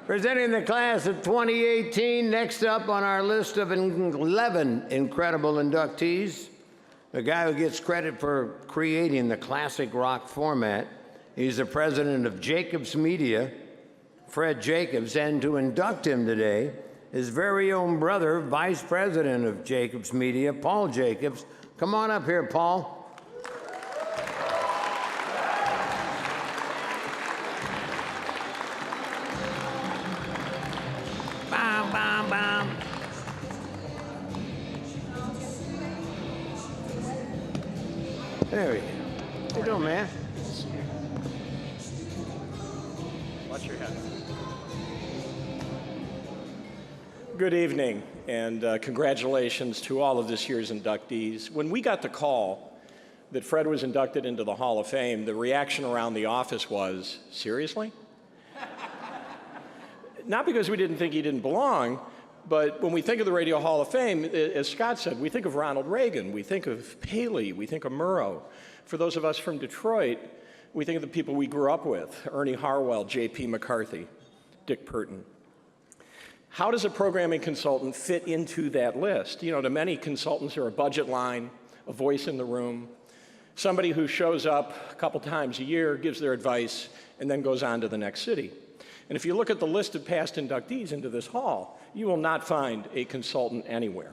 Presenting the class of 2018, next up on our list of 11 incredible inductees, the guy who gets credit for creating the classic rock format. He's the president of Jacobs Media, Fred Jacobs, and to induct him today, his very own brother, vice president of Jacobs Media, Paul Jacobs. Come on up here, Paul. Bam, bam, bam. There we go. How you doing, man? Watch your head. Good evening, and congratulations to all of this year's inductees. When we got the call that Fred was inducted into the Hall of Fame, the reaction around the office was, seriously? Not because we didn't think he didn't belong, but when we think of the Radio Hall of Fame, as Scott said, we think of Ronald Reagan, we think of Paley, we think of Murrow. For those of us from Detroit, we think of the people we grew up with, Ernie Harwell, J.P. McCarthy, Dick Purton. How does a programming consultant fit into that list? You know, to many consultants are a budget line, a voice in the room, somebody who shows up a couple times a year, gives their advice, and then goes on to the next city. And if you look at the list of past inductees into this hall, you will not find a consultant anywhere.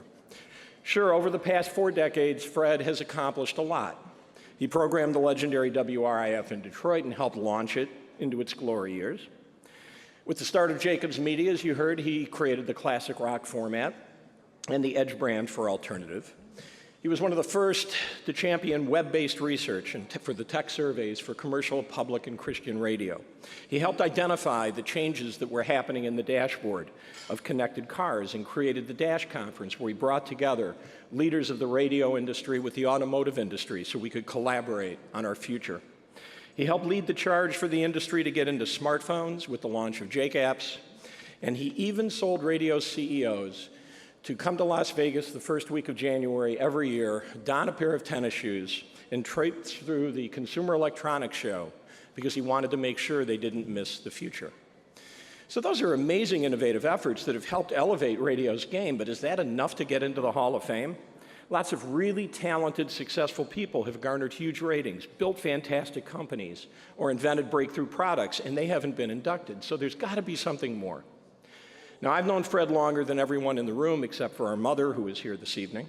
Sure, over the past 4 decades, Fred has accomplished a lot. He programmed the legendary WRIF in Detroit and helped launch it into its glory years. With the start of Jacobs Media, as you heard, he created the classic rock format and the Edge brand for alternative. He was one of the first to champion web-based research and for the tech surveys for commercial, public, and Christian radio. He helped identify the changes that were happening in the dashboard of connected cars and created the Dash Conference, where he brought together leaders of the radio industry with the automotive industry so we could collaborate on our future. He helped lead the charge for the industry to get into smartphones with the launch of Jake Apps, and he even sold radio CEOs to come to Las Vegas the first week of January every year, don a pair of tennis shoes, and traipse through the Consumer Electronics Show because he wanted to make sure they didn't miss the future. So those are amazing innovative efforts that have helped elevate radio's game, but is that enough to get into the Hall of Fame? Lots of really talented, successful people have garnered huge ratings, built fantastic companies, or invented breakthrough products, and they haven't been inducted. So there's got to be something more. Now, I've known Fred longer than everyone in the room except for our mother, who is here this evening.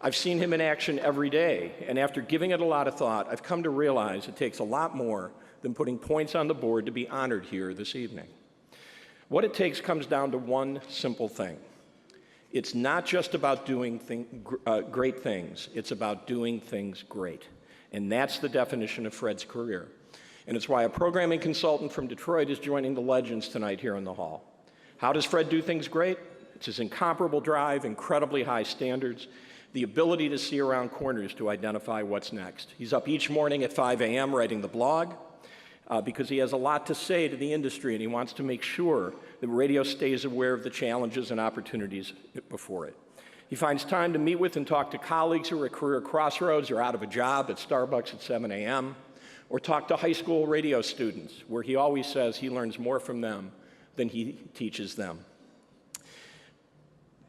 I've seen him in action every day, and after giving it a lot of thought, I've come to realize it takes a lot more than putting points on the board to be honored here this evening. What it takes comes down to one simple thing. It's not just about doing great things, it's about doing things great. And that's the definition of Fred's career. And it's why a programming consultant from Detroit is joining the legends tonight here in the hall. How does Fred do things great? It's his incomparable drive, incredibly high standards, the ability to see around corners to identify what's next. He's up each morning at 5 a.m. writing the blog because he has a lot to say to the industry, and he wants to make sure that radio stays aware of the challenges and opportunities before it. He finds time to meet with and talk to colleagues who are at career crossroads or out of a job at Starbucks at 7 a.m., or talk to high school radio students, where he always says he learns more from them than he teaches them.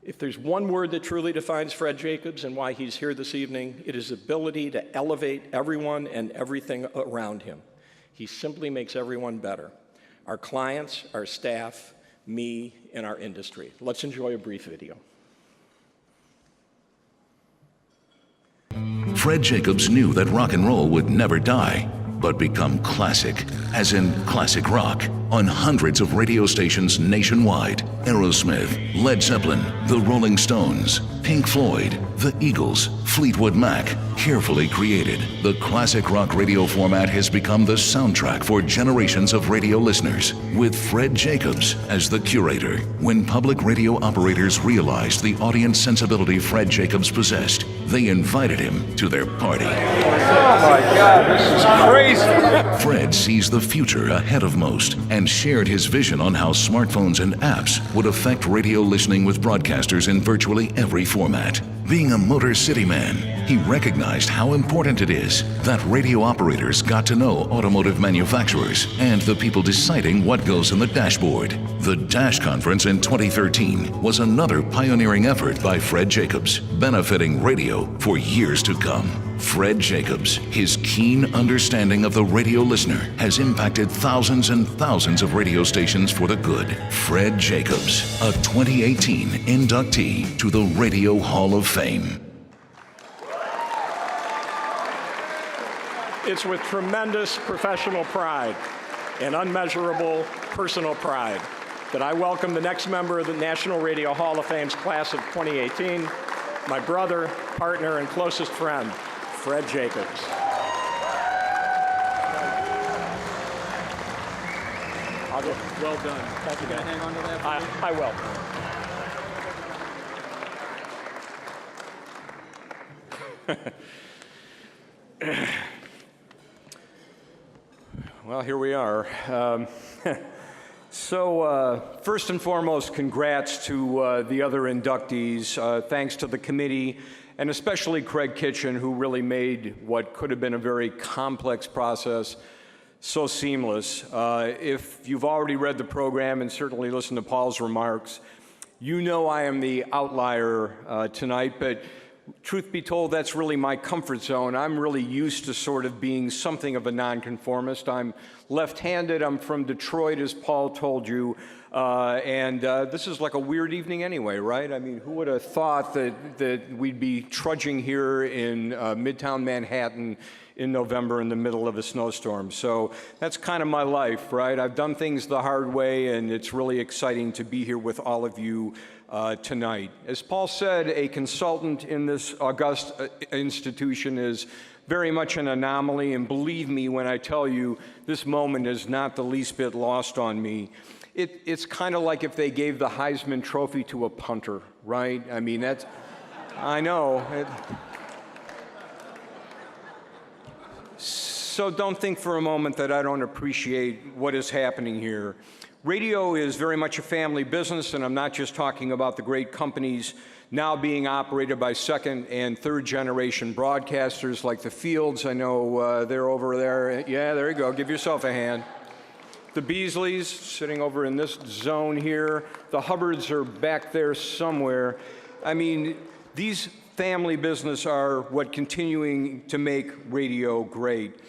If there's one word that truly defines Fred Jacobs and why he's here this evening, it is ability to elevate everyone and everything around him. He simply makes everyone better. Our clients, our staff, me, and our industry. Let's enjoy a brief video. Fred Jacobs knew that rock and roll would never die, but become classic, as in classic rock, on hundreds of radio stations nationwide. Aerosmith, Led Zeppelin, The Rolling Stones, Pink Floyd, The Eagles, Fleetwood Mac. Carefully created, the classic rock radio format has become the soundtrack for generations of radio listeners, with Fred Jacobs as the curator. When public radio operators realized the audience sensibility Fred Jacobs possessed, they invited him to their party. Oh my God, this is crazy. Fred sees the future ahead of most and shared his vision on how smartphones and apps would affect radio listening with broadcasters in virtually every format. Being a Motor City man, he recognized how important it is that radio operators got to know automotive manufacturers and the people deciding what goes in the dashboard. The Dash Conference in 2013 was another pioneering effort by Fred Jacobs, benefiting radio for years to come. Fred Jacobs, his keen understanding of the radio listener has impacted thousands and thousands of radio stations for the good. Fred Jacobs, a 2018 inductee to the Radio Hall of Fame. It's with tremendous professional pride and unmeasurable personal pride that I welcome the next member of the National Radio Hall of Fame's class of 2018, my brother, partner, and closest friend, Fred Jacobs. Well done. Thank you. Hang on to that for me? I will. Well, here we are. First and foremost, congrats to the other inductees. Thanks to the committee, and especially Craig Kitchen, who really made what could have been a very complex process so seamless. If you've already read the program and certainly listened to Paul's remarks, you know I am the outlier tonight, but truth be told, that's really my comfort zone. I'm really used to sort of being something of a nonconformist. I'm left-handed. I'm from Detroit, as Paul told you. And this is like a weird evening anyway, right? I mean, who would have thought that we'd be trudging here in Midtown Manhattan in November in the middle of a snowstorm? So that's kind of my life, right? I've done things the hard way, and it's really exciting to be here with all of you tonight. As Paul said, a consultant in this august institution is very much an anomaly, and believe me when I tell you, this moment is not the least bit lost on me. It's kind of like if they gave the Heisman Trophy to a punter, right? I mean, that's, I know. So don't think for a moment that I don't appreciate what is happening here. Radio is very much a family business, and I'm not just talking about the great companies now being operated by second and third generation broadcasters like the Fields. I know they're over there. Yeah, there you go. Give yourself a hand. The Beasleys sitting over in this zone here. The Hubbards are back there somewhere. I mean, these family business are what continuing to make radio great.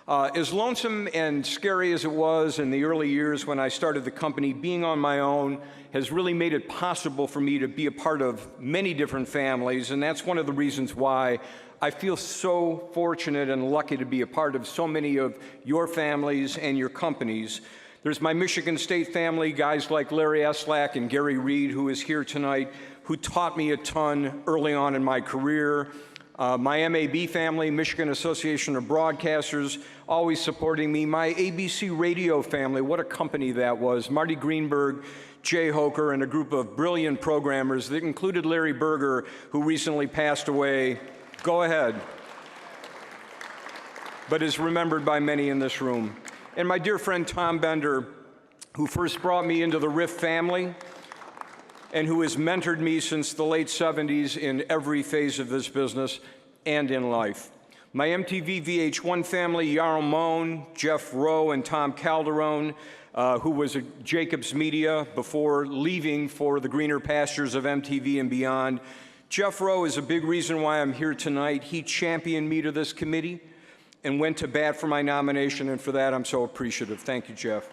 As lonesome and scary as it was in the early years when I started the company, being on my own has really made it possible for me to be a part of many different families, and that's one of the reasons why I feel so fortunate and lucky to be a part of so many of your families and your companies. There's my Michigan State family, guys like Larry Eslack and Gary Reed, who is here tonight, who taught me a ton early on in my career. My MAB family, Michigan Association of Broadcasters, always supporting me. My ABC Radio family, what a company that was. Marty Greenberg, Jay Hoker, and a group of brilliant programmers that included Larry Berger, who recently passed away. Go ahead. But is remembered by many in this room. And my dear friend Tom Bender, who first brought me into the Riff family, and who has mentored me since the late 70s in every phase of this business and in life. My MTV VH1 family, Yarl Moan, Jeff Rowe, and Tom Calderone, who was at Jacobs Media before leaving for the greener pastures of MTV and beyond. Jeff Rowe is a big reason why I'm here tonight. He championed me to this committee and went to bat for my nomination, and for that I'm so appreciative. Thank you, Jeff.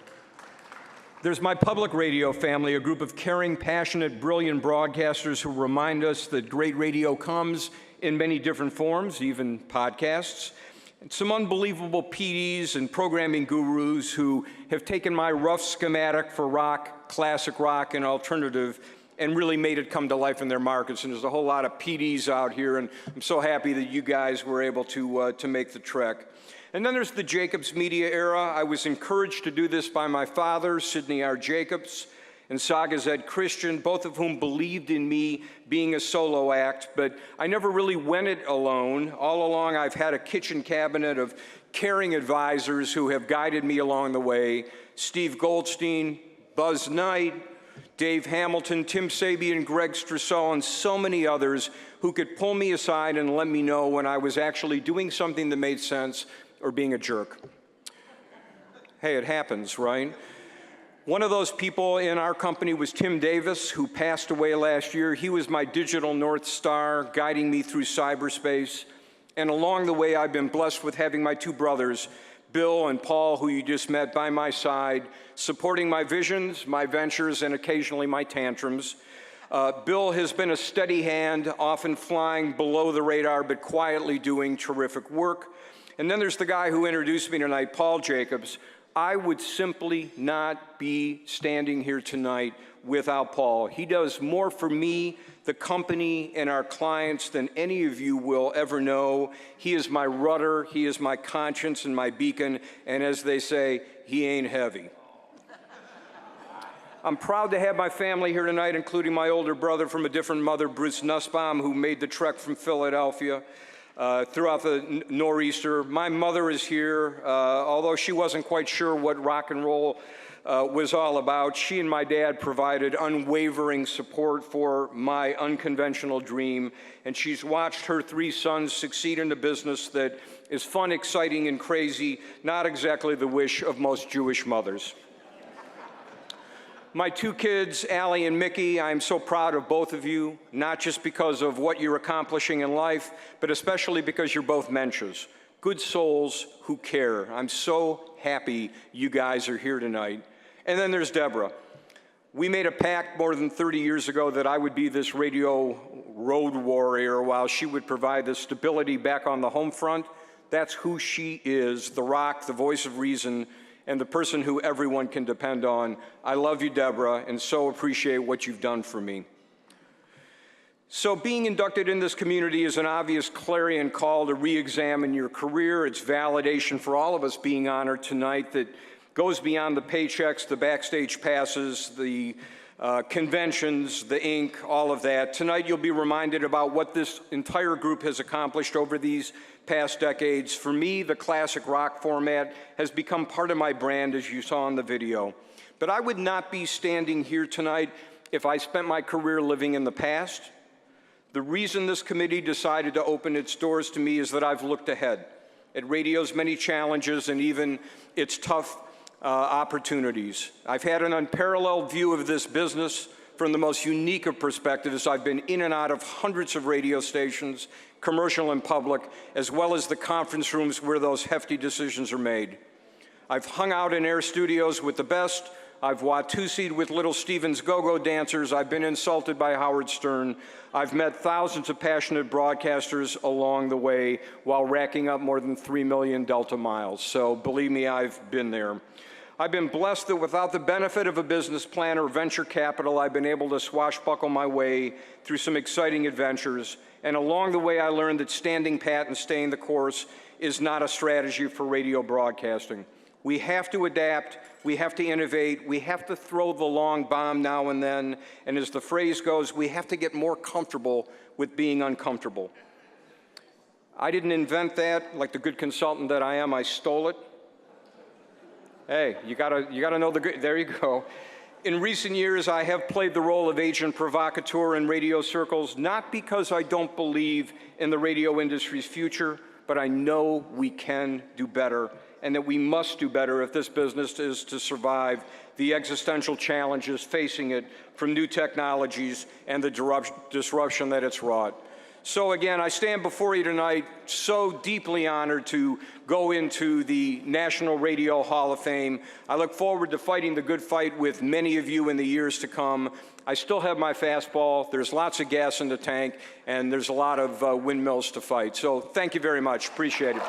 There's my public radio family, a group of caring, passionate, brilliant broadcasters who remind us that great radio comes in many different forms, even podcasts. And some unbelievable PDs and programming gurus who have taken my rough schematic for rock, classic rock, and alternative and really made it come to life in their markets. And there's a whole lot of PDs out here, and I'm so happy that you guys were able to make the trek. And then there's the Jacobs Media era. I was encouraged to do this by my father, Sidney R. Jacobs, and Sagas Ed Christian, both of whom believed in me being a solo act, but I never really went it alone. All along, I've had a kitchen cabinet of caring advisors who have guided me along the way. Steve Goldstein, Buzz Knight, Dave Hamilton, Tim Sabian, Greg Strasall, and so many others who could pull me aside and let me know when I was actually doing something that made sense or being a jerk. Hey, it happens, right? One of those people in our company was Tim Davis, who passed away last year. He was my digital North Star, guiding me through cyberspace. And along the way, I've been blessed with having my two brothers, Bill and Paul, who you just met, by my side, supporting my visions, my ventures, and occasionally my tantrums. Bill has been a steady hand, often flying below the radar, but quietly doing terrific work. And then there's the guy who introduced me tonight, Paul Jacobs. I would simply not be standing here tonight without Paul. He does more for me, the company, and our clients than any of you will ever know. He is my rudder, he is my conscience and my beacon, and as they say, he ain't heavy. I'm proud to have my family here tonight, including my older brother from a different mother, Bruce Nussbaum, who made the trek from Philadelphia throughout the nor'easter. My mother is here, although she wasn't quite sure what rock and roll was all about. She and my dad provided unwavering support for my unconventional dream, and she's watched her three sons succeed in a business that is fun, exciting, and crazy, not exactly the wish of most Jewish mothers. My two kids, Allie and Mickey, I'm so proud of both of you, not just because of what you're accomplishing in life, but especially because you're both mensches, good souls who care. I'm so happy you guys are here tonight. And then there's Deborah. We made a pact more than 30 years ago that I would be this radio road warrior while she would provide the stability back on the home front. That's who she is, the rock, the voice of reason, and the person who everyone can depend on. I love you, Deborah, and so appreciate what you've done for me. So being inducted in this community is an obvious clarion call to re-examine your career. It's validation for all of us being honored tonight that goes beyond the paychecks, the backstage passes, the conventions, the ink, all of that. Tonight you'll be reminded about what this entire group has accomplished over these past decades. For me, the classic rock format has become part of my brand, as you saw in the video. But I would not be standing here tonight if I spent my career living in the past. The reason this committee decided to open its doors to me is that I've looked ahead at radio's many challenges and even its tough opportunities. I've had an unparalleled view of this business from the most unique of perspectives. I've been in and out of hundreds of radio stations, commercial and public, as well as the conference rooms where those hefty decisions are made. I've hung out in air studios with the best. I've Watusi'd with Little Steven's go-go dancers. I've been insulted by Howard Stern. I've met thousands of passionate broadcasters along the way while racking up more than 3 million Delta miles. So believe me, I've been there. I've been blessed that without the benefit of a business plan or venture capital, I've been able to swashbuckle my way through some exciting adventures. And along the way, I learned that standing pat and staying the course is not a strategy for radio broadcasting. We have to adapt, we have to innovate, we have to throw the long bomb now and then, and as the phrase goes, we have to get more comfortable with being uncomfortable. I didn't invent that. Like the good consultant that I am, I stole it. Hey, you gotta know the good, there you go. In recent years, I have played the role of agent provocateur in radio circles, not because I don't believe in the radio industry's future, but I know we can do better, and that we must do better if this business is to survive the existential challenges facing it from new technologies and the disruption that it's wrought. So again, I stand before you tonight so deeply honored to go into the National Radio Hall of Fame. I look forward to fighting the good fight with many of you in the years to come. I still have my fastball. There's lots of gas in the tank, and there's a lot of windmills to fight. So thank you very much. Appreciate it.